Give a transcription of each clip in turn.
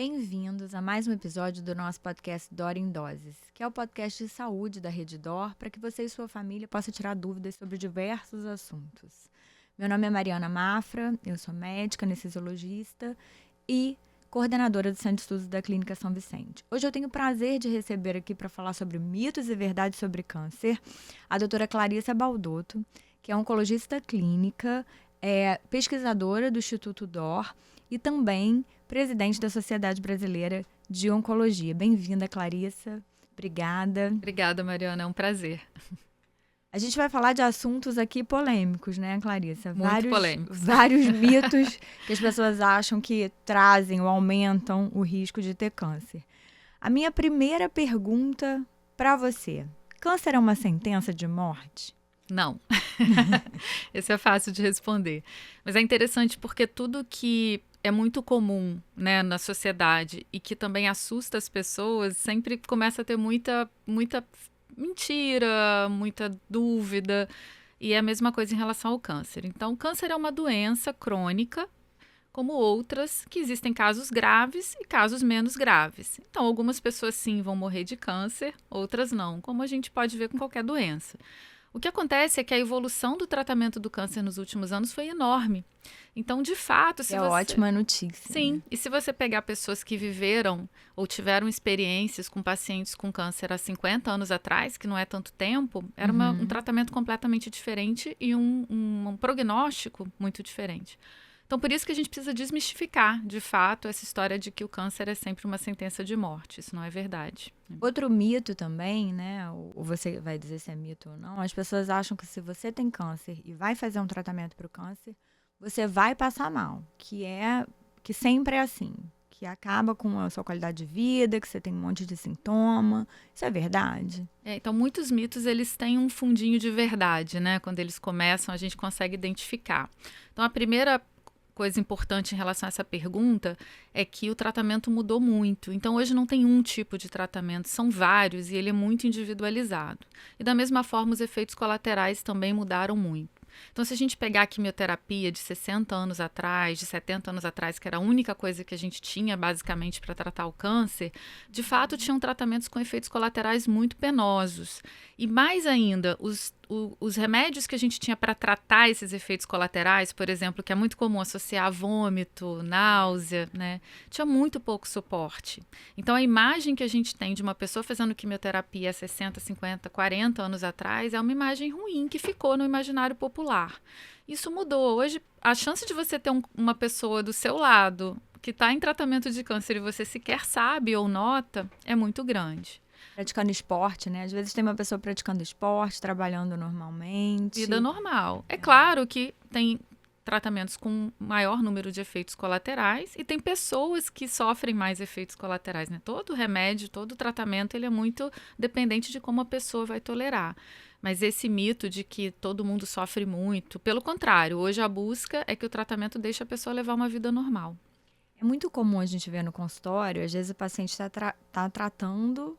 Bem-vindos a mais um episódio do nosso podcast Dor em Doses, que é o podcast de saúde da Rede Dor, para que você e sua família possam tirar dúvidas sobre diversos assuntos. Meu nome é Mariana Mafra, eu sou médica, anestesiologista e coordenadora do Centro de Estudos da Clínica São Vicente. Hoje eu tenho o prazer de receber aqui para falar sobre mitos e verdades sobre câncer a doutora Clarissa Baldotto, que é oncologista clínica, pesquisadora do Instituto Dor e também presidente da Sociedade Brasileira de Oncologia. Bem-vinda, Clarissa. Obrigada. Obrigada, Mariana. É um prazer. A gente vai falar de assuntos aqui polêmicos, né, Clarissa? Muito polêmicos. Vários mitos que as pessoas acham que trazem ou aumentam o risco de ter câncer. A minha primeira pergunta para você: câncer é uma sentença de morte? Não. Esse é fácil de responder. Mas é interessante porque tudo que é muito comum, né, na sociedade e que também assusta as pessoas sempre começa a ter muita mentira, muita dúvida. E é a mesma coisa em relação ao câncer. Então, o câncer é uma doença crônica, como outras, que existem casos graves e casos menos graves. Então, algumas pessoas sim vão morrer de câncer, outras não, como a gente pode ver com qualquer doença. O que acontece é que a evolução do tratamento do câncer nos últimos anos foi enorme. Então, de fato, se É você... ótima notícia. Sim, né? e se você pegar pessoas que viveram ou tiveram experiências com pacientes com câncer há 50 anos atrás, que não é tanto tempo, era um tratamento completamente diferente e um prognóstico muito diferente. Então, por isso que a gente precisa desmistificar, de fato, essa história de que o câncer é sempre uma sentença de morte. Isso não é verdade. Outro mito também, né? Ou você vai dizer se é mito ou não. As pessoas acham que se você tem câncer e vai fazer um tratamento para o câncer, você vai passar mal. Que sempre é assim. Que acaba com a sua qualidade de vida, que você tem um monte de sintoma. Isso é verdade? Então, muitos mitos, eles têm um fundinho de verdade, né? Quando eles começam, a gente consegue identificar. Então, a primeira coisa importante em relação a essa pergunta é que o tratamento mudou muito. Então, hoje não tem um tipo de tratamento, são vários e ele é muito individualizado. E da mesma forma, os efeitos colaterais também mudaram muito. Então, se a gente pegar a quimioterapia de 60 anos atrás, de 70 anos atrás, que era a única coisa que a gente tinha basicamente para tratar o câncer, de fato tinham tratamentos com efeitos colaterais muito penosos. E mais ainda, os remédios que a gente tinha para tratar esses efeitos colaterais, por exemplo, que é muito comum associar a vômito, náusea, né, tinha muito pouco suporte. Então, a imagem que a gente tem de uma pessoa fazendo quimioterapia há 60, 50, 40 anos atrás é uma imagem ruim que ficou no imaginário popular. Isso mudou. Hoje, a chance de você ter uma pessoa do seu lado que está em tratamento de câncer e você sequer sabe ou nota é muito grande. Praticando esporte, né? Às vezes tem uma pessoa praticando esporte, trabalhando normalmente. Vida normal. É claro que tem tratamentos com maior número de efeitos colaterais e tem pessoas que sofrem mais efeitos colaterais, né? Todo remédio, todo tratamento, ele é muito dependente de como a pessoa vai tolerar. Mas esse mito de que todo mundo sofre muito, pelo contrário, hoje a busca é que o tratamento deixe a pessoa levar uma vida normal. É muito comum a gente ver no consultório, às vezes o paciente está tratando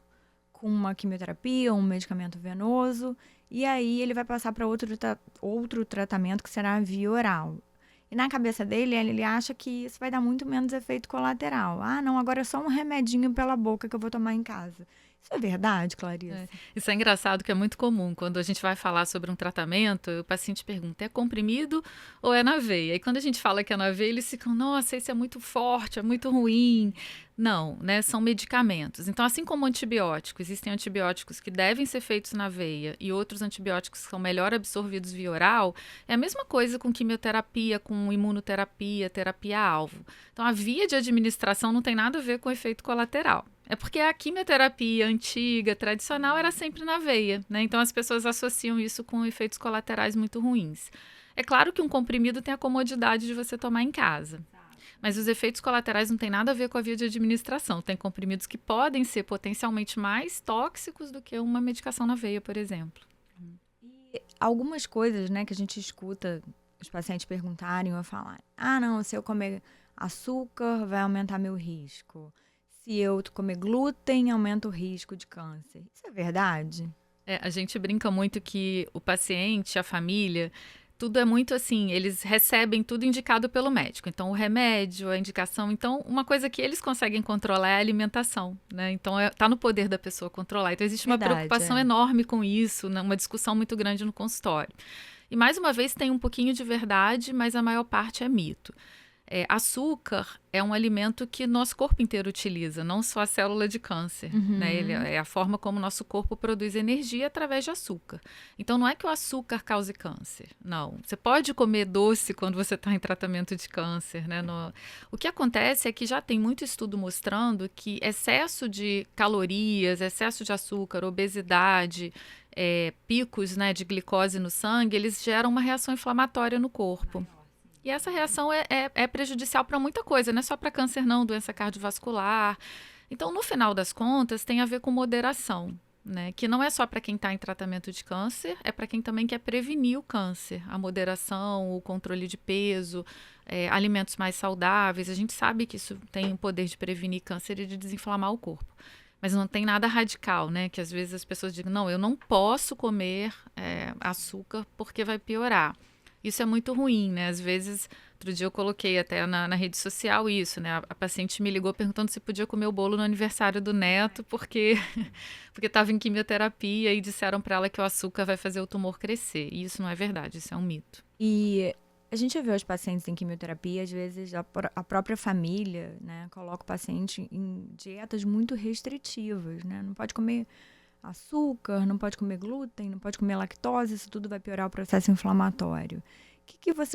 com uma quimioterapia ou um medicamento venoso, e aí ele vai passar para outro tratamento que será via oral. E na cabeça dele, ele acha que isso vai dar muito menos efeito colateral. Ah, não, agora é só um remedinho pela boca que eu vou tomar em casa. Isso é verdade, Clarissa? Isso é engraçado, que é muito comum. Quando a gente vai falar sobre um tratamento, o paciente pergunta, é comprimido ou é na veia? E quando a gente fala que é na veia, eles ficam, nossa, esse é muito forte, é muito ruim. Não, né? São medicamentos. Então, assim como antibióticos, existem antibióticos que devem ser feitos na veia e outros antibióticos que são melhor absorvidos via oral, é a mesma coisa com quimioterapia, com imunoterapia, terapia-alvo. Então, a via de administração não tem nada a ver com efeito colateral. É porque a quimioterapia antiga, tradicional, era sempre na veia, né? Então, as pessoas associam isso com efeitos colaterais muito ruins. É claro que um comprimido tem a comodidade de você tomar em casa. Mas os efeitos colaterais não têm nada a ver com a via de administração. Tem comprimidos que podem ser potencialmente mais tóxicos do que uma medicação na veia, por exemplo. E algumas coisas, né, que a gente escuta os pacientes perguntarem ou falarem. Ah, não, se eu comer açúcar, vai aumentar meu risco. Se eu comer glúten, aumenta o risco de câncer. Isso é verdade? A gente brinca muito que o paciente, a família, tudo é muito assim, eles recebem tudo indicado pelo médico. Então, o remédio, a indicação. Então, uma coisa que eles conseguem controlar é a alimentação, né? Então, tá no poder da pessoa controlar. Então, existe uma preocupação enorme com isso, né? Uma discussão muito grande no consultório. E, mais uma vez, tem um pouquinho de verdade, mas a maior parte é mito. Açúcar é um alimento que nosso corpo inteiro utiliza, não só a célula de câncer. Né? Ele é a forma como o nosso corpo produz energia através de açúcar. Então, não é que o açúcar cause câncer, não. Você pode comer doce quando você está em tratamento de câncer. Né? O que acontece é que já tem muito estudo mostrando que excesso de calorias, excesso de açúcar, obesidade, picos, né, de glicose no sangue, eles geram uma reação inflamatória no corpo. E essa reação é prejudicial para muita coisa, não é só para câncer não, doença cardiovascular. Então, no final das contas, tem a ver com moderação, né? Que não é só para quem está em tratamento de câncer, é para quem também quer prevenir o câncer. A moderação, o controle de peso, alimentos mais saudáveis. A gente sabe que isso tem o poder de prevenir câncer e de desinflamar o corpo. Mas não tem nada radical, né? Que às vezes as pessoas dizem, não, eu não posso comer açúcar porque vai piorar. Isso é muito ruim, né? Às vezes, outro dia eu coloquei até na rede social isso, né? A paciente me ligou perguntando se podia comer o bolo no aniversário do neto, porque estava em quimioterapia e disseram para ela que o açúcar vai fazer o tumor crescer. E isso não é verdade, isso é um mito. E a gente vê os pacientes em quimioterapia, às vezes a própria família, né, coloca o paciente em dietas muito restritivas, né? Não pode comer açúcar, não pode comer glúten, não pode comer lactose, isso tudo vai piorar o processo inflamatório.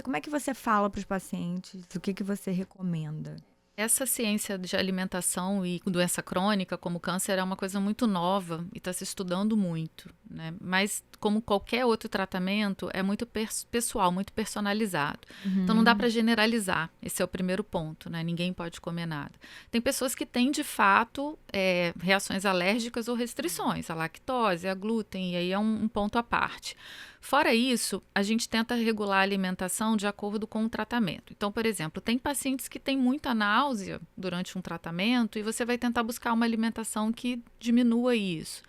Como é que você fala para os pacientes? O que você recomenda? Essa ciência de alimentação e doença crônica, como câncer, é uma coisa muito nova e está se estudando muito, né? Mas, como qualquer outro tratamento, é muito pessoal, muito personalizado. Então, não dá para generalizar. Esse é o primeiro ponto, né? Ninguém pode comer nada. Tem pessoas que têm, de fato, reações alérgicas ou restrições, à lactose, a glúten, e aí é um ponto à parte. Fora isso, a gente tenta regular a alimentação de acordo com o tratamento. Então, por exemplo, tem pacientes que têm muita náusea durante um tratamento e você vai tentar buscar uma alimentação que diminua isso.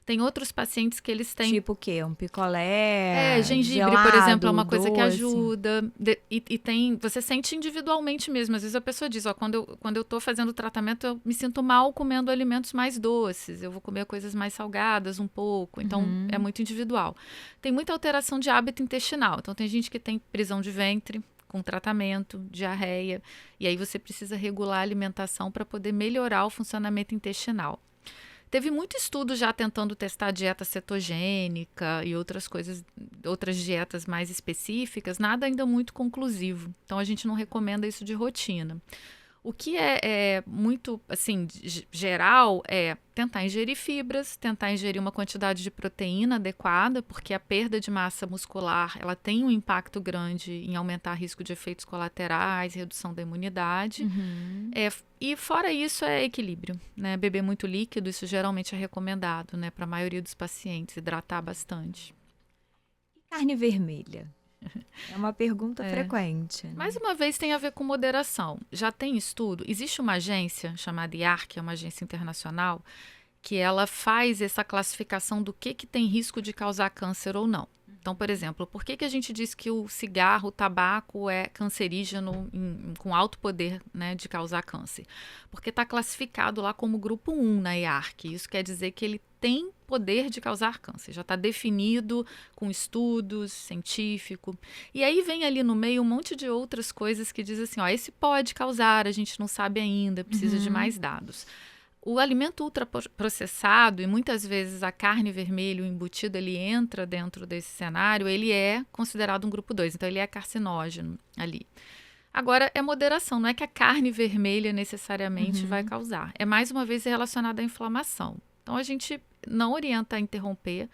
Tem outros pacientes que eles têm... Tipo o quê? Um picolé gengibre, gelado, por exemplo, é uma coisa que doce. ajuda. E tem... Você sente individualmente mesmo. Às vezes a pessoa diz, quando eu tô fazendo o tratamento, eu me sinto mal comendo alimentos mais doces. Eu vou comer coisas mais salgadas um pouco. Então, é muito individual. Tem muita alteração de hábito intestinal. Então, tem gente que tem prisão de ventre com tratamento, diarreia. E aí você precisa regular a alimentação para poder melhorar o funcionamento intestinal. Teve muito estudo já tentando testar dieta cetogênica e outras coisas, outras dietas mais específicas, nada ainda muito conclusivo. Então, a gente não recomenda isso de rotina. O que é muito, assim, geral é tentar ingerir fibras, tentar ingerir uma quantidade de proteína adequada, porque a perda de massa muscular, ela tem um impacto grande em aumentar o risco de efeitos colaterais, redução da imunidade. E fora isso é equilíbrio, né? Beber muito líquido, isso geralmente é recomendado, né, para a maioria dos pacientes, hidratar bastante. Carne vermelha? É uma pergunta frequente. Né? Mais uma vez tem a ver com moderação. Já tem estudo, existe uma agência chamada IARC, que é uma agência internacional, que ela faz essa classificação do que tem risco de causar câncer ou não. Então, por exemplo, por que a gente diz que o cigarro, o tabaco é cancerígeno com alto poder, né, de causar câncer? Porque está classificado lá como grupo 1 na IARC. Isso quer dizer que ele tem poder de causar câncer. Já está definido com estudos científicos. E aí vem ali no meio um monte de outras coisas que diz assim, esse pode causar, a gente não sabe ainda, precisa de mais dados. O alimento ultraprocessado, e muitas vezes a carne vermelha, o embutido, ele entra dentro desse cenário, ele é considerado um grupo 2, então ele é carcinógeno ali. Agora, é moderação, não é que a carne vermelha necessariamente vai causar. É mais uma vez relacionado à inflamação. Então, a gente não orienta a interromper.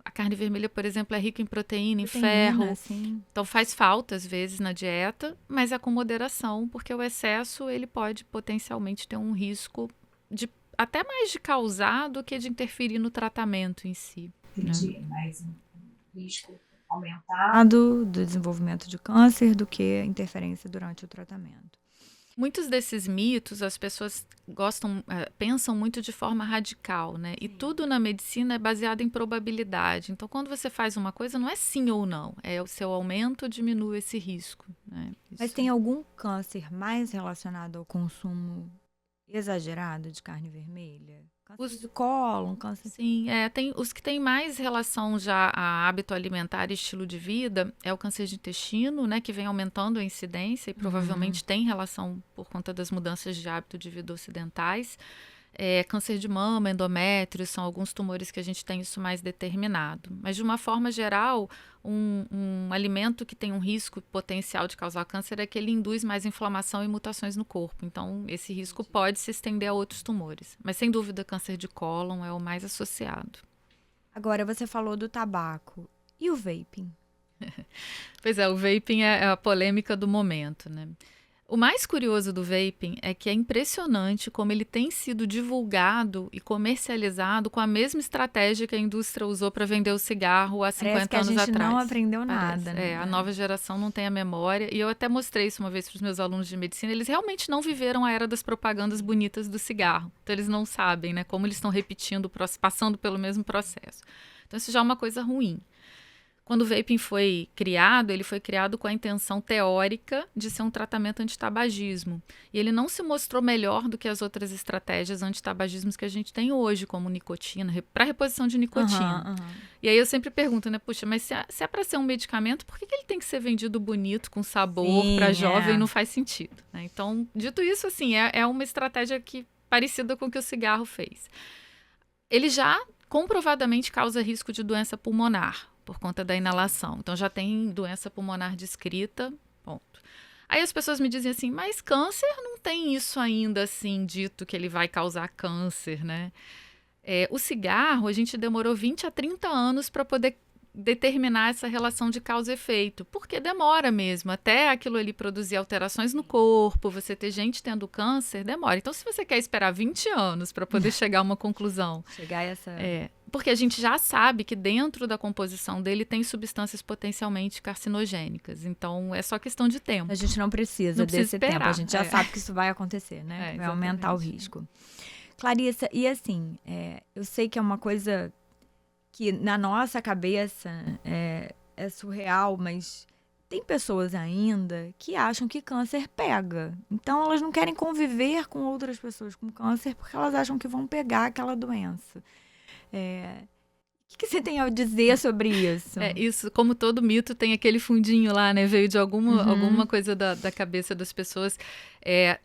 A carne vermelha, por exemplo, é rica em proteína, em ferro. Sim. Então, faz falta, às vezes, na dieta, mas é com moderação, porque o excesso, ele pode potencialmente ter um risco até mais de causar do que de interferir no tratamento em si. Entendi, mas um risco aumentado do desenvolvimento de câncer do que interferência durante o tratamento. Muitos desses mitos, as pessoas pensam muito de forma radical, né? E tudo na medicina é baseado em probabilidade. Então, quando você faz uma coisa, não é sim ou não, é o seu aumento ou diminui esse risco, né? Mas tem algum câncer mais relacionado ao consumo exagerado de carne vermelha? Câncer de cólon, câncer... Sim, tem os que têm mais relação já a hábito alimentar e estilo de vida, é o câncer de intestino, né, que vem aumentando a incidência e provavelmente tem relação por conta das mudanças de hábito de vida ocidentais. Câncer de mama, endométrio, são alguns tumores que a gente tem isso mais determinado. Mas, de uma forma geral, um alimento que tem um risco potencial de causar câncer é que ele induz mais inflamação e mutações no corpo. Então, esse risco pode se estender a outros tumores. Mas, sem dúvida, câncer de cólon é o mais associado. Agora, você falou do tabaco. E o vaping? Pois é, o vaping é a polêmica do momento, né? O mais curioso do vaping é que é impressionante como ele tem sido divulgado e comercializado com a mesma estratégia que a indústria usou para vender o cigarro há 50 anos atrás. Parece que a gente não aprendeu nada, né? A nova geração não tem a memória. E eu até mostrei isso uma vez para os meus alunos de medicina. Eles realmente não viveram a era das propagandas bonitas do cigarro. Então, eles não sabem, né, como eles estão repetindo, passando pelo mesmo processo. Então, isso já é uma coisa ruim. Quando o vaping foi criado, ele foi criado com a intenção teórica de ser um tratamento antitabagismo. E ele não se mostrou melhor do que as outras estratégias antitabagismos que a gente tem hoje, como nicotina, para reposição de nicotina. E aí eu sempre pergunto, né, puxa, mas se é para ser um medicamento, por que ele tem que ser vendido bonito, com sabor, para jovem? Não faz sentido, né? Então, dito isso, assim, é uma estratégia parecida com o que o cigarro fez. Ele já comprovadamente causa risco de doença pulmonar, por conta da inalação. Então, já tem doença pulmonar descrita, ponto. Aí as pessoas me dizem assim, mas câncer não tem isso ainda, assim, dito que ele vai causar câncer, né? O cigarro, a gente demorou 20 a 30 anos para poder determinar essa relação de causa e efeito, porque demora mesmo, até aquilo ali produzir alterações no corpo, você ter gente tendo câncer, demora. Então, se você quer esperar 20 anos para poder chegar a uma conclusão... Chegar a essa... Porque a gente já sabe que dentro da composição dele tem substâncias potencialmente carcinogênicas. Então, é só questão de tempo. A gente não precisa desse esperar. tempo. A gente já sabe que isso vai acontecer, né? Vai aumentar o risco. Clarissa, e assim, eu sei que é uma coisa que na nossa cabeça é surreal, mas tem pessoas ainda que acham que câncer pega. Então, elas não querem conviver com outras pessoas com câncer porque elas acham que vão pegar aquela doença. O que você tem a dizer sobre isso? Isso, como todo mito, tem aquele fundinho lá, né? Veio de alguma coisa da cabeça das pessoas.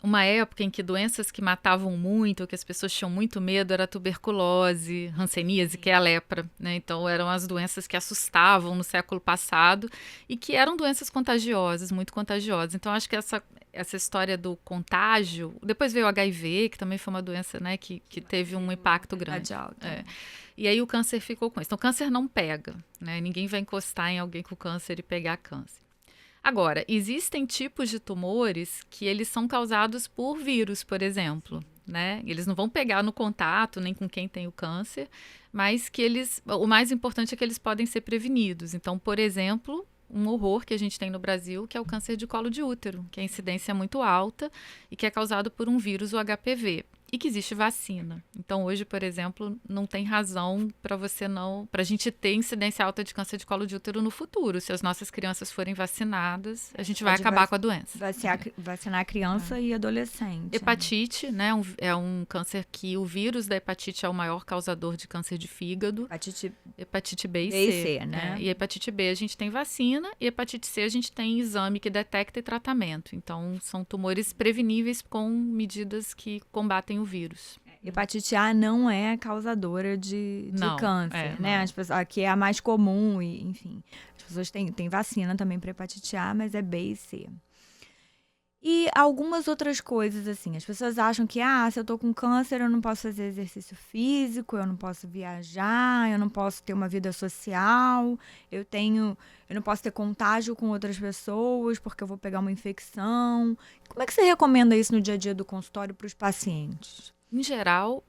Uma época em que doenças que matavam muito, que as pessoas tinham muito medo, era a tuberculose, hanseníase, que é a lepra, né? Então, eram as doenças que assustavam no século passado e que eram doenças contagiosas, muito contagiosas. Então, acho que essa história do contágio... Depois veio o HIV, que também foi uma doença, né, que teve um impacto grande. E aí o câncer ficou com isso. Então, câncer não pega, né? Ninguém vai encostar em alguém com câncer e pegar câncer. Agora, existem tipos de tumores que eles são causados por vírus, por exemplo, né? Eles não vão pegar no contato, nem com quem tem o câncer, mas que o mais importante é que eles podem ser prevenidos. Então, por exemplo, um horror que a gente tem no Brasil, que é o câncer de colo de útero, que a incidência é muito alta e que é causado por um vírus, o HPV. E que existe vacina. Então, hoje, por exemplo, não tem razão para a gente ter incidência alta de câncer de colo de útero no futuro. Se as nossas crianças forem vacinadas, a gente vai acabar com a doença. Vacinar criança e adolescente. Hepatite, né? É um câncer que o vírus da hepatite é o maior causador de câncer de fígado. Hepatite B e C, né? E hepatite B a gente tem vacina e hepatite C a gente tem exame que detecta e tratamento. Então, são tumores preveníveis com medidas que combatem o vírus. Hepatite A não é causadora de câncer, né? As pessoas, aqui é a mais comum, e, enfim. As pessoas têm vacina também para hepatite A, mas é B e C. E algumas outras coisas, assim. As pessoas acham que, se eu tô com câncer, eu não posso fazer exercício físico, eu não posso viajar, eu não posso ter uma vida social, eu não posso ter contágio com outras pessoas porque eu vou pegar uma infecção. Como é que você recomenda isso no dia a dia do consultório para os pacientes? Em geral,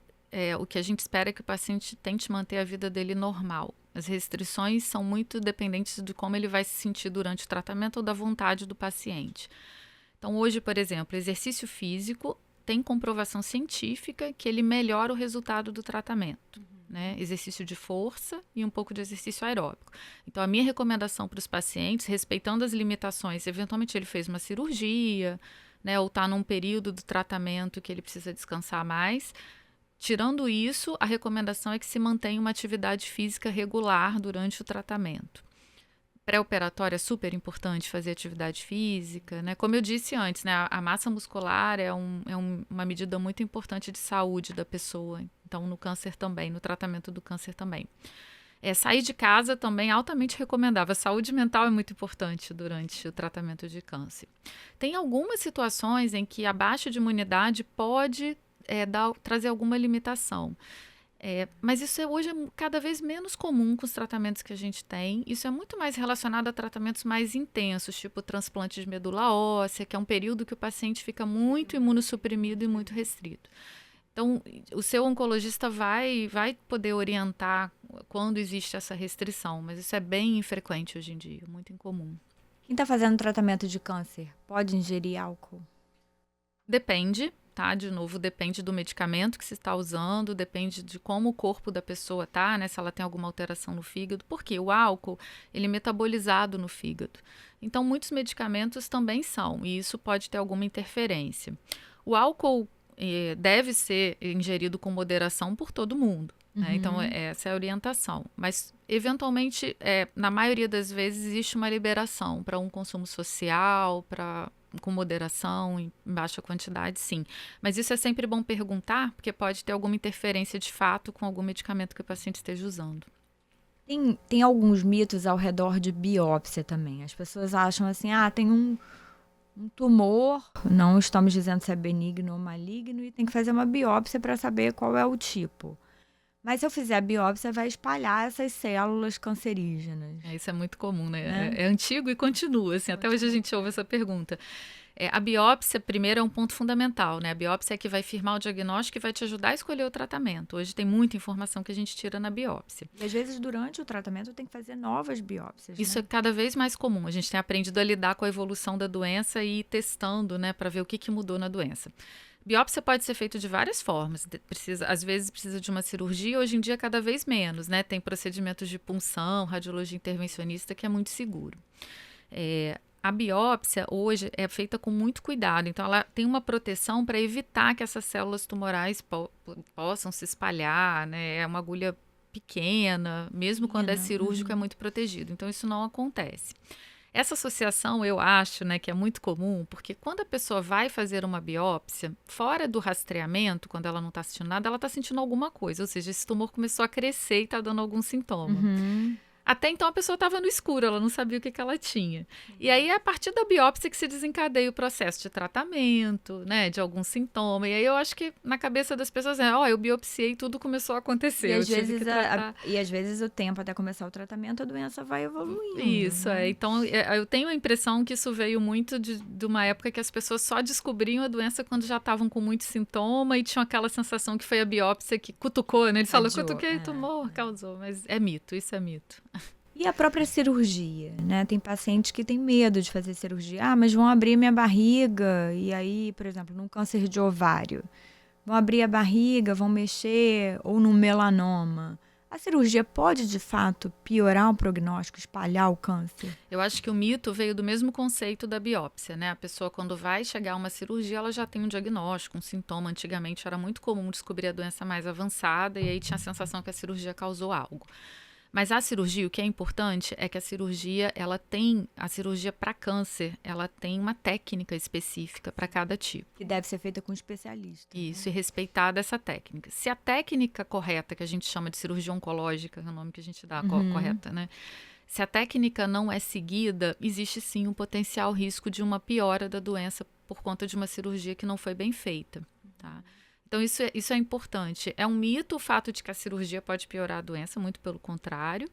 o que a gente espera é que o paciente tente manter a vida dele normal. As restrições são muito dependentes de como ele vai se sentir durante o tratamento ou da vontade do paciente. Então, hoje, por exemplo, exercício físico tem comprovação científica que ele melhora o resultado do tratamento. Né? Exercício de força e um pouco de exercício aeróbico. Então, a minha recomendação para os pacientes, respeitando as limitações, eventualmente ele fez uma cirurgia, né, ou está num período do tratamento que ele precisa descansar mais. Tirando isso, a recomendação é que se mantenha uma atividade física regular durante o tratamento. Pré-operatório é super importante fazer atividade física, né? Como eu disse antes, né, a massa muscular é uma medida muito importante de saúde da pessoa. Então, no câncer também, no tratamento do câncer também. Sair de casa também é altamente recomendável. A saúde mental é muito importante durante o tratamento de câncer. Tem algumas situações em que a baixa de imunidade pode trazer alguma limitação. Mas isso hoje é cada vez menos comum com os tratamentos que a gente tem. Isso é muito mais relacionado a tratamentos mais intensos, tipo transplante de medula óssea, que é um período que o paciente fica muito imunossuprimido e muito restrito. Então, o seu oncologista vai poder orientar quando existe essa restrição, mas isso é bem infrequente hoje em dia, muito incomum. Quem está fazendo tratamento de câncer pode ingerir álcool? Depende. Tá? De novo, depende do medicamento que se está usando, depende de como o corpo da pessoa tá, né? Se ela tem alguma alteração no fígado, porque o álcool, ele é metabolizado no fígado. Então, muitos medicamentos também são, e isso pode ter alguma interferência. O álcool deve ser ingerido com moderação por todo mundo. Né? Então, essa é a orientação. Mas, eventualmente, na maioria das vezes, existe uma liberação para um consumo social, com moderação, em baixa quantidade, sim. Mas isso é sempre bom perguntar, porque pode ter alguma interferência de fato com algum medicamento que o paciente esteja usando. Tem alguns mitos ao redor de biópsia também. As pessoas acham assim, tem um tumor, não estamos dizendo se é benigno ou maligno, e tem que fazer uma biópsia para saber qual é o tipo. Mas se eu fizer a biópsia, vai espalhar essas células cancerígenas. Isso é muito comum, né? É antigo e continua, assim, até hoje a gente ouve essa pergunta. A biópsia, primeiro, é um ponto fundamental, né? A biópsia é que vai firmar o diagnóstico e vai te ajudar a escolher o tratamento. Hoje tem muita informação que a gente tira na biópsia. E às vezes, durante o tratamento, tem que fazer novas biópsias, Isso né? é cada vez mais comum. A gente tem aprendido a lidar com a evolução da doença e ir testando, né, para ver o que mudou na doença. Biópsia pode ser feita de várias formas. Às vezes precisa de uma cirurgia, hoje em dia cada vez menos, né? Tem procedimentos de punção, radiologia intervencionista, que é muito seguro. A biópsia hoje é feita com muito cuidado, então ela tem uma proteção para evitar que essas células tumorais possam se espalhar, né? É uma agulha pequena, mesmo quando é cirúrgico, é muito protegido. Então isso não acontece. Essa associação, eu acho, né, que é muito comum, porque quando a pessoa vai fazer uma biópsia, fora do rastreamento, quando ela não está sentindo nada, ela está sentindo alguma coisa, ou seja, esse tumor começou a crescer e está dando algum sintoma. Até então a pessoa estava no escuro, ela não sabia o que ela tinha. E aí é a partir da biópsia que se desencadeia o processo de tratamento, né, de algum sintoma. E aí eu acho que na cabeça das pessoas eu biopsiei e tudo começou a acontecer. E às vezes o tempo até começar o tratamento, a doença vai evoluindo. Isso, né? Então eu tenho a impressão que isso veio muito de uma época que as pessoas só descobriam a doença quando já estavam com muito sintoma e tinham aquela sensação que foi a biópsia que cutucou, né? Eles falam, cutuquei, tumor, causou. Mas é mito, isso é mito. E a própria cirurgia, né? Tem pacientes que têm medo de fazer cirurgia. Mas vão abrir minha barriga. E aí, por exemplo, num câncer de ovário, vão abrir a barriga, vão mexer, ou num melanoma. A cirurgia pode, de fato, piorar o prognóstico, espalhar o câncer? Eu acho que o mito veio do mesmo conceito da biópsia, né? A pessoa, quando vai chegar a uma cirurgia, ela já tem um diagnóstico, um sintoma. Antigamente era muito comum descobrir a doença mais avançada e aí tinha a sensação que a cirurgia causou algo. Mas a cirurgia, o que é importante é que a cirurgia para câncer, ela tem uma técnica específica para cada tipo. Que deve ser feita com um especialista. Isso, e respeitada essa técnica. Se a técnica correta, que a gente chama de cirurgia oncológica, é o nome que a gente dá, correta, né? Se a técnica não é seguida, existe sim um potencial risco de uma piora da doença por conta de uma cirurgia que não foi bem feita, tá? Então, isso é importante. É um mito o fato de que a cirurgia pode piorar a doença, muito pelo contrário,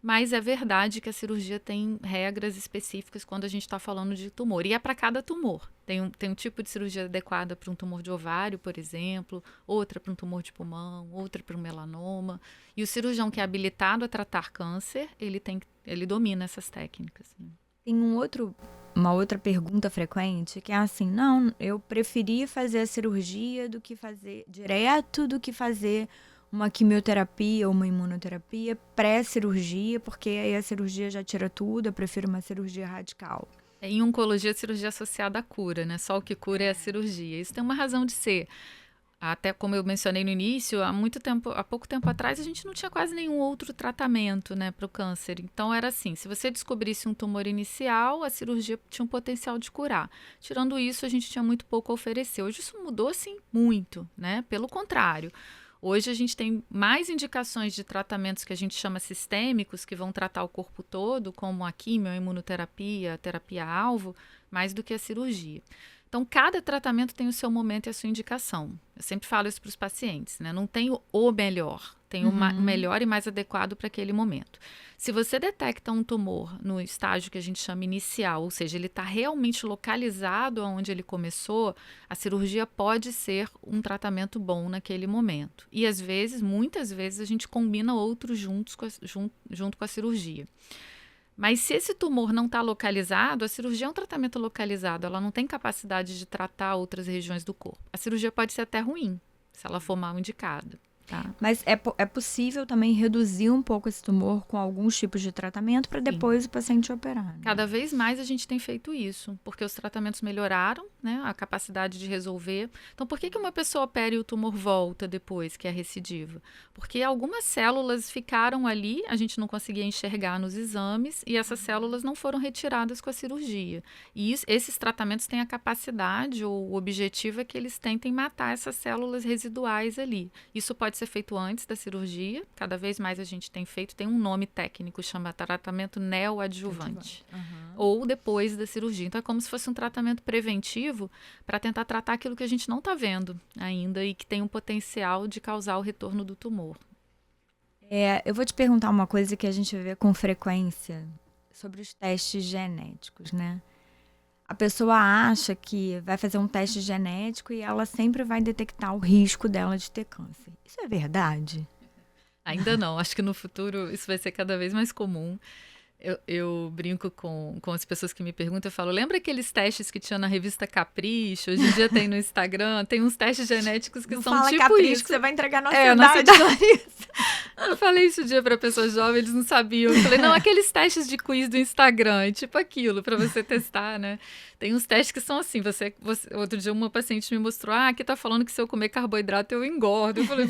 mas é verdade que a cirurgia tem regras específicas quando a gente está falando de tumor. E é para cada tumor. Tem um tipo de cirurgia adequada para um tumor de ovário, por exemplo, outra para um tumor de pulmão, outra para um melanoma. E o cirurgião que é habilitado a tratar câncer, ele domina essas técnicas. Né? Tem um outro uma outra pergunta frequente, que é assim, não, eu preferi fazer a cirurgia do que fazer direto, do que fazer uma quimioterapia ou uma imunoterapia pré-cirurgia, porque aí a cirurgia já tira tudo, eu prefiro uma cirurgia radical. Em oncologia, a cirurgia é associada à cura, né? Só o que cura é a cirurgia. Isso tem uma razão de ser. Até como eu mencionei no início, há pouco tempo atrás, a gente não tinha quase nenhum outro tratamento, né, para o câncer. Então era assim, se você descobrisse um tumor inicial, a cirurgia tinha um potencial de curar. Tirando isso, a gente tinha muito pouco a oferecer. Hoje isso mudou, assim, muito, né? Pelo contrário. Hoje a gente tem mais indicações de tratamentos que a gente chama sistêmicos, que vão tratar o corpo todo, como a quimio, a imunoterapia, a terapia-alvo, mais do que a cirurgia. Então, cada tratamento tem o seu momento e a sua indicação. Eu sempre falo isso para os pacientes, né? Não tem o melhor, tem o melhor e mais adequado para aquele momento. Se você detecta um tumor no estágio que a gente chama inicial, ou seja, ele está realmente localizado onde ele começou, a cirurgia pode ser um tratamento bom naquele momento. E às vezes, muitas vezes, a gente combina outros junto com a cirurgia. Mas se esse tumor não está localizado, a cirurgia é um tratamento localizado, ela não tem capacidade de tratar outras regiões do corpo. A cirurgia pode ser até ruim, se ela for mal indicada. Tá? Mas é possível também reduzir um pouco esse tumor com alguns tipos de tratamento para depois o paciente operar. Né? Cada vez mais a gente tem feito isso, porque os tratamentos melhoraram, né, a capacidade de resolver. Então, por que uma pessoa opera e o tumor volta depois, que é a recidiva? Porque algumas células ficaram ali, a gente não conseguia enxergar nos exames, e essas células não foram retiradas com a cirurgia. E esses tratamentos têm a capacidade, ou o objetivo é que eles tentem matar essas células residuais ali. Isso pode ser feito antes da cirurgia, cada vez mais a gente tem feito, tem um nome técnico, chama tratamento neoadjuvante, ou depois da cirurgia. Então é como se fosse um tratamento preventivo para tentar tratar aquilo que a gente não está vendo ainda e que tem um potencial de causar o retorno do tumor. Eu vou te perguntar uma coisa que a gente vê com frequência sobre os testes genéticos, né? A pessoa acha que vai fazer um teste genético e ela sempre vai detectar o risco dela de ter câncer. Isso é verdade? Ainda não. Acho que no futuro isso vai ser cada vez mais comum. Eu brinco com as pessoas que me perguntam, eu falo, lembra aqueles testes que tinha na revista Capricho? Hoje em dia tem no Instagram, tem uns testes genéticos que não são fala tipo Capricho, isso. Que você vai entregar nossa nossa idade. Eu falei isso um dia para pessoas jovens, eles não sabiam. Eu falei, não, aqueles testes de quiz do Instagram, é tipo aquilo, para você testar, né? Tem uns testes que são assim, outro dia uma paciente me mostrou, aqui tá falando que se eu comer carboidrato eu engordo. Eu falei,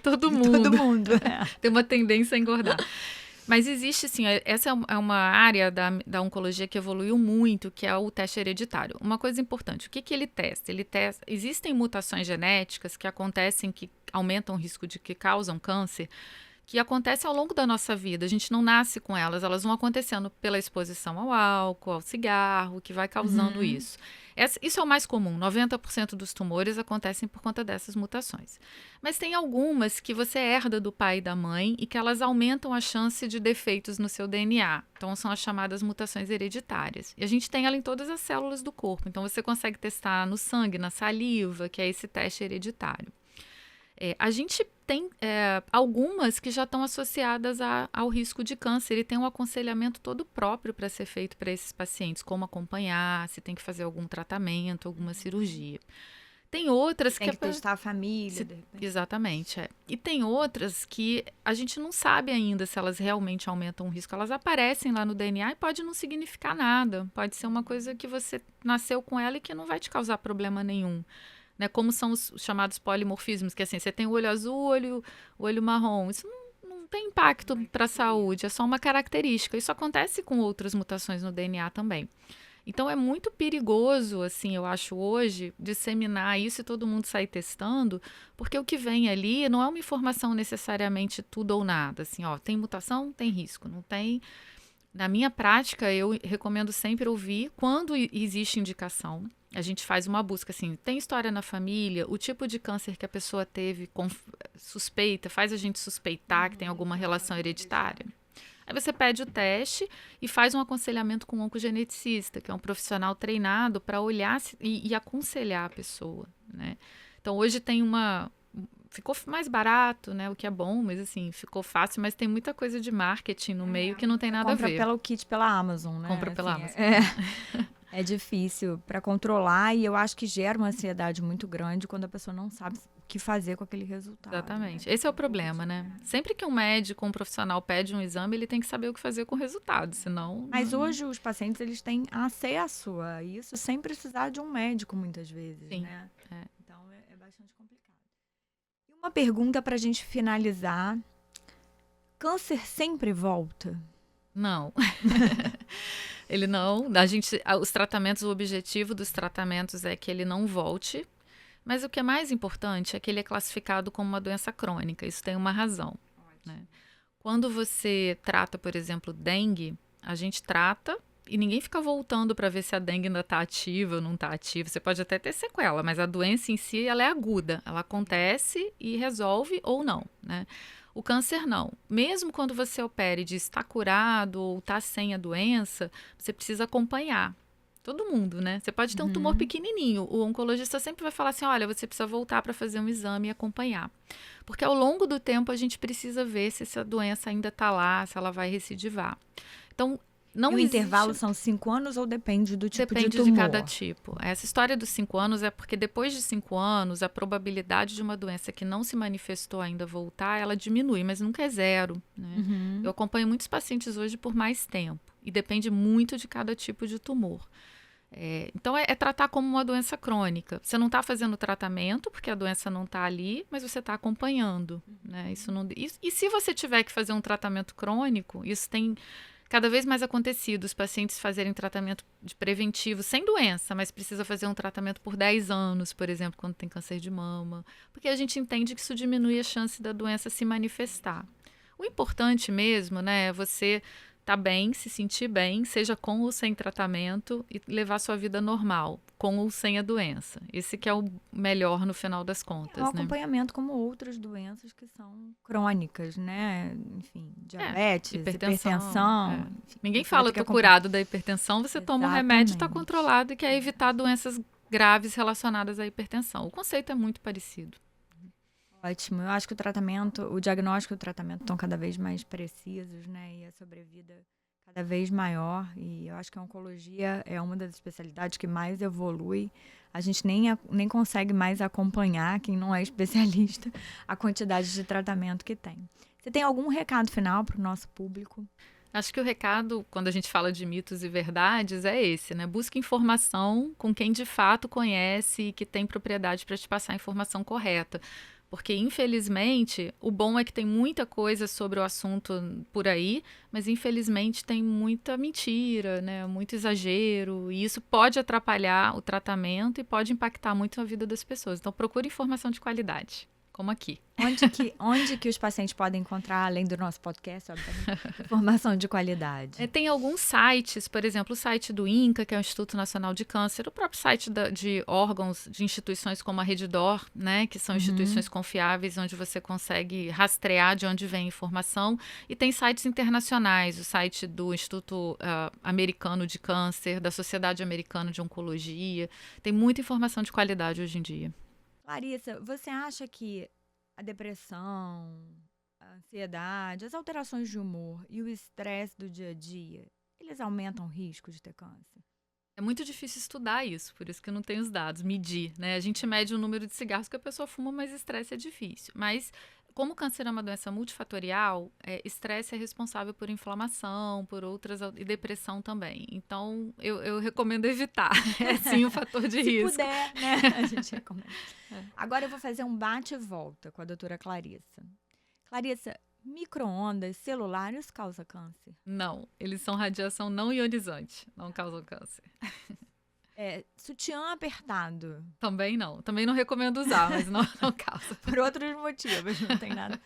todo mundo. Tem uma tendência a engordar. Mas existe, sim, essa é uma área da oncologia que evoluiu muito, que é o teste hereditário. Uma coisa importante, o que ele testa? Existem mutações genéticas que acontecem, que aumentam o risco de que causam câncer, que acontecem ao longo da nossa vida. A gente não nasce com elas vão acontecendo pela exposição ao álcool, ao cigarro, que vai causando isso. Isso é o mais comum, 90% dos tumores acontecem por conta dessas mutações. Mas tem algumas que você herda do pai e da mãe e que elas aumentam a chance de defeitos no seu DNA. Então, são as chamadas mutações hereditárias. E a gente tem ela em todas as células do corpo. Então, você consegue testar no sangue, na saliva, que é esse teste hereditário. A gente tem algumas que já estão associadas ao risco de câncer e tem um aconselhamento todo próprio para ser feito para esses pacientes, como acompanhar, se tem que fazer algum tratamento, alguma cirurgia. Tem outras tem que testar a família. Exatamente. E tem outras que a gente não sabe ainda se elas realmente aumentam o risco. Elas aparecem lá no DNA e pode não significar nada. Pode ser uma coisa que você nasceu com ela e que não vai te causar problema nenhum. Né, como são os chamados polimorfismos, que assim, você tem o olho azul, o olho marrom. Isso não tem impacto para a saúde, é só uma característica. Isso acontece com outras mutações no DNA também. Então, é muito perigoso, assim, eu acho hoje, disseminar isso e todo mundo sair testando, porque o que vem ali não é uma informação necessariamente tudo ou nada. Assim, tem mutação, tem risco, não tem... Na minha prática, eu recomendo sempre ouvir quando existe indicação. A gente faz uma busca, assim, tem história na família, o tipo de câncer que a pessoa teve, suspeita, faz a gente suspeitar que tem alguma relação hereditária. Aí você pede o teste e faz um aconselhamento com um oncogeneticista, que é um profissional treinado para olhar e aconselhar a pessoa, né? Então, hoje tem ficou mais barato, né? O que é bom, mas assim, ficou fácil, mas tem muita coisa de marketing no meio que não tem nada a ver. Compra pelo kit pela Amazon, né? Compra pela assim, Amazon. É difícil para controlar e eu acho que gera uma ansiedade muito grande quando a pessoa não sabe o que fazer com aquele resultado. Exatamente. Né? Esse é o problema, né? Sempre que um médico, um profissional pede um exame, ele tem que saber o que fazer com o resultado, senão... Mas hoje os pacientes eles têm acesso a isso sem precisar de um médico muitas vezes, Sim, né? é. Então é bastante complicado. E uma pergunta para a gente finalizar. Câncer sempre volta? Não. Ele não. Os tratamentos, o objetivo dos tratamentos é que ele não volte. Mas o que é mais importante é que ele é classificado como uma doença crônica. Isso tem uma razão. Né? Quando você trata, por exemplo, dengue, a gente trata e ninguém fica voltando para ver se a dengue ainda está ativa ou não está ativa. Você pode até ter sequela, mas a doença em si ela é aguda. Ela acontece e resolve ou não. Né? O câncer não. Mesmo quando você opera e diz está curado ou está sem a doença, você precisa acompanhar. Todo mundo, né? Você pode ter um tumor pequenininho. O oncologista sempre vai falar assim, olha, você precisa voltar para fazer um exame e acompanhar. Porque ao longo do tempo a gente precisa ver se essa doença ainda está lá, se ela vai recidivar. Então, não o existe... intervalo são 5 anos ou depende do tipo de tumor? Depende de cada tipo. Essa história dos 5 anos é porque depois de 5 anos, a probabilidade de uma doença que não se manifestou ainda voltar, ela diminui, mas nunca é zero. Né? Eu acompanho muitos pacientes hoje por mais tempo. E depende muito de cada tipo de tumor. Então, é tratar como uma doença crônica. Você não está fazendo tratamento, porque a doença não está ali, mas você está acompanhando. Né? E se você tiver que fazer um tratamento crônico, isso tem cada vez mais acontecido, os pacientes fazerem tratamento de preventivo sem doença, mas precisa fazer um tratamento por 10 anos, por exemplo, quando tem câncer de mama, porque a gente entende que isso diminui a chance da doença se manifestar. O importante mesmo, né, é você tá bem, se sentir bem, seja com ou sem tratamento e levar sua vida normal, com ou sem a doença. Esse que é o melhor no final das contas, É um né? acompanhamento como outras doenças que são crônicas, né? Enfim, diabetes, hipertensão. Enfim, Ninguém fala, tô curado da hipertensão, você toma um remédio e está controlado e quer evitar doenças graves relacionadas à hipertensão. O conceito é muito parecido. Ótimo. Eu acho que o diagnóstico e o tratamento estão cada vez mais precisos, né? E a sobrevida cada vez maior. E eu acho que a oncologia é uma das especialidades que mais evolui. A gente nem consegue mais acompanhar, quem não é especialista, a quantidade de tratamento que tem. Você tem algum recado final para o nosso público? Acho que o recado, quando a gente fala de mitos e verdades, é esse, né? Busque informação com quem de fato conhece e que tem propriedade para te passar a informação correta. Porque, infelizmente, o bom é que tem muita coisa sobre o assunto por aí, mas, infelizmente, tem muita mentira, né? Muito exagero, e isso pode atrapalhar o tratamento e pode impactar muito a vida das pessoas. Então, procure informação de qualidade, como aqui. Onde que os pacientes podem encontrar, além do nosso podcast, obviamente, informação de qualidade? Tem alguns sites, por exemplo, o site do INCA, que é o Instituto Nacional de Câncer, o próprio site de órgãos, de instituições como a Redditor, né, que são instituições confiáveis, onde você consegue rastrear de onde vem a informação. E tem sites internacionais, o site do Instituto Americano de Câncer, da Sociedade Americana de Oncologia. Tem muita informação de qualidade hoje em dia. Larissa, você acha que a depressão, a ansiedade, as alterações de humor e o estresse do dia a dia, eles aumentam o risco de ter câncer? É muito difícil estudar isso, por isso que eu não tenho os dados, medir, né? A gente mede o número de cigarros que a pessoa fuma, mas estresse é difícil. Mas, como o câncer é uma doença multifatorial, estresse é responsável por inflamação, por outras, e depressão também. Então, eu recomendo evitar. É sim um fator de risco. Se puder, né? A gente recomenda. Agora eu vou fazer um bate e volta com a doutora Clarissa. Clarissa, micro-ondas celulares causam câncer? Não, eles são radiação não ionizante, não causam câncer. Sutiã apertado? Também não. Também não recomendo usar, mas não causa. Por outros motivos, não tem nada.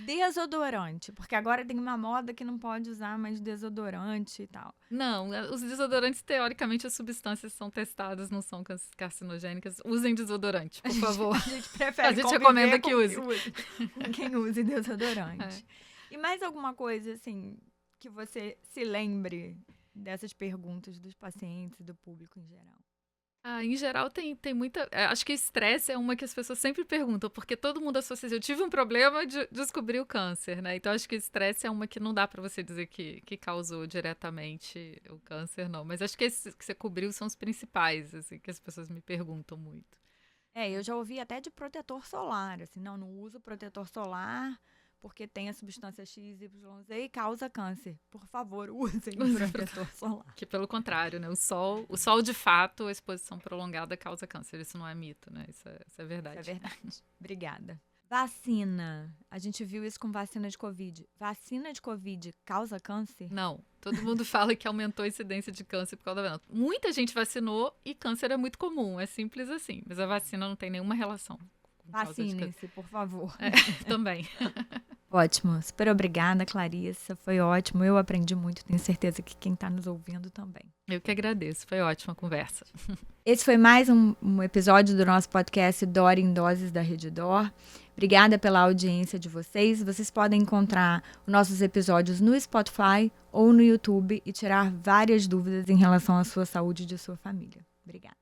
Desodorante, porque agora tem uma moda que não pode usar mais desodorante e tal. Não, os desodorantes, teoricamente, as substâncias são testadas, não são carcinogênicas. Usem desodorante, por favor. A gente prefere A gente recomenda que use. Quem use desodorante. E mais alguma coisa, assim, que você se lembre dessas perguntas dos pacientes e do público em geral? Em geral, tem muita. Acho que estresse é uma que as pessoas sempre perguntam, porque todo mundo associa. Eu tive um problema de descobrir o câncer, né? Então, acho que estresse é uma que não dá para você dizer que causou diretamente o câncer, não. Mas acho que esses que você cobriu são os principais, assim, que as pessoas me perguntam muito. Eu já ouvi até de protetor solar, assim, não uso protetor solar porque tem a substância XYZ e causa câncer. Por favor, usem o protetor solar. Que pelo contrário, né? O sol de fato, a exposição prolongada causa câncer. Isso não é mito, né? Isso é verdade. Isso é verdade. Obrigada. Vacina. A gente viu isso com vacina de Covid. Vacina de Covid causa câncer? Não. Todo mundo fala que aumentou a incidência de câncer por causa da vacina. Muita gente vacinou e câncer é muito comum. É simples assim. Mas a vacina não tem nenhuma relação. Vacinem-se, por favor. Também. Ótimo. Super obrigada, Clarissa. Foi ótimo. Eu aprendi muito. Tenho certeza que quem está nos ouvindo também. Eu que agradeço. Foi ótima a conversa. Esse foi mais um episódio do nosso podcast Dor em Doses da Redditor. Obrigada pela audiência de vocês. Vocês podem encontrar os nossos episódios no Spotify ou no YouTube e tirar várias dúvidas em relação à sua saúde e de sua família. Obrigada.